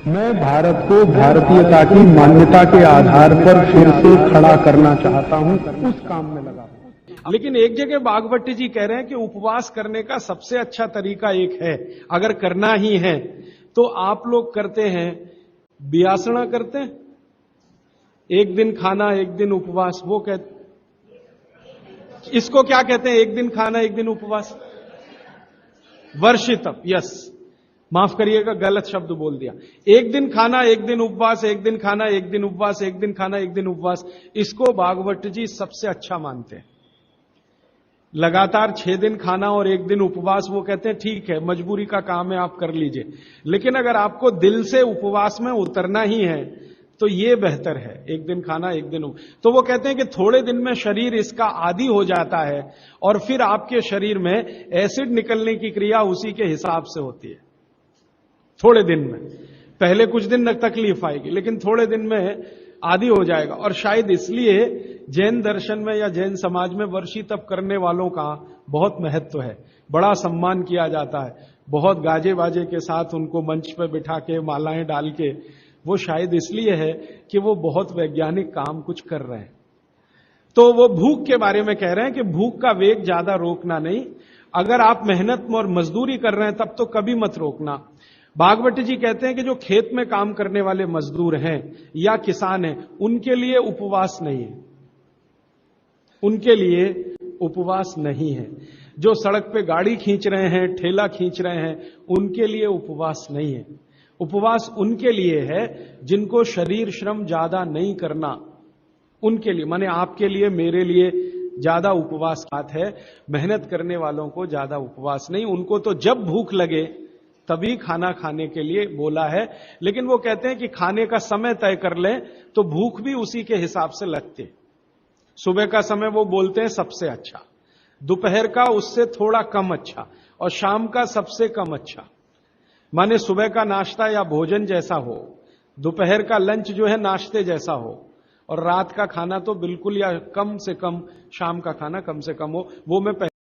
मैं भारत को भारतीयता की मान्यता के आधार पर फिर से खड़ा करना चाहता हूं, उस काम में लगा हूं। लेकिन एक जगह बागवती जी कह रहे हैं कि उपवास करने का सबसे अच्छा तरीका एक है, अगर करना ही है तो आप लोग करते हैं, बियासना करते हैं, एक दिन खाना एक दिन उपवास। वो कहते, इसको क्या कहते हैं, एक दिन खाना एक दिन उपवास? वर्षितप, यस, माफ करिएगा गलत शब्द बोल दिया। एक दिन खाना एक दिन उपवास, एक दिन खाना एक दिन उपवास, एक दिन खाना एक दिन उपवास, इसको भागवत जी सबसे अच्छा मानते हैं। लगातार 6 दिन खाना और एक दिन उपवास, वो कहते हैं ठीक है, मजबूरी का काम है, आप कर लीजिए। लेकिन अगर आपको दिल से उपवास में उतरना ही है तो ये बेहतर है, एक दिन खाना एक दिन तो वो कहते हैं कि थोड़े दिन में शरीर इसका आदी हो जाता है और फिर आपके शरीर में एसिड निकलने की क्रिया उसी के हिसाब से होती है। थोड़े दिन में, पहले कुछ दिन तकलीफ आएगी लेकिन थोड़े दिन में आदी हो जाएगा। और शायद इसलिए जैन दर्शन में या जैन समाज में वर्षी तप करने वालों का बहुत महत्व है, बड़ा सम्मान किया जाता है, बहुत गाजे बाजे के साथ उनको मंच पर बिठा के मालाएं डाल के। वो शायद इसलिए है कि वो बहुत वैज्ञानिक काम कुछ कर रहे हैं। तो वो भूख के बारे में कह रहे हैं कि भूख का वेग ज्यादा रोकना नहीं, अगर आप मेहनत और मजदूरी कर रहे हैं तब तो कभी मत रोकना। भागवती जी कहते हैं कि जो खेत में काम करने वाले मजदूर हैं या किसान हैं, उनके लिए उपवास नहीं है, उनके लिए उपवास नहीं है। जो सड़क पे गाड़ी खींच रहे हैं, ठेला खींच रहे हैं, उनके लिए उपवास नहीं है। उपवास उनके लिए है जिनको शरीर श्रम ज्यादा नहीं करना, उनके लिए, माने आपके लिए, मेरे लिए ज्यादा उपवास बात है, मेहनत करने वालों को ज्यादा उपवास नहीं। उनको तो जब भूख लगे तभी खाना खाने के लिए बोला है। लेकिन वो कहते हैं कि खाने का समय तय कर लें तो भूख भी उसी के हिसाब से लगती है। सुबह का समय वो बोलते हैं सबसे अच्छा, दोपहर का उससे थोड़ा कम अच्छा, और शाम का सबसे कम अच्छा। माने सुबह का नाश्ता या भोजन जैसा हो, दोपहर का लंच जो है नाश्ते जैसा हो, और रात का खाना तो बिल्कुल या कम से कम, शाम का खाना कम से कम हो। वो मैं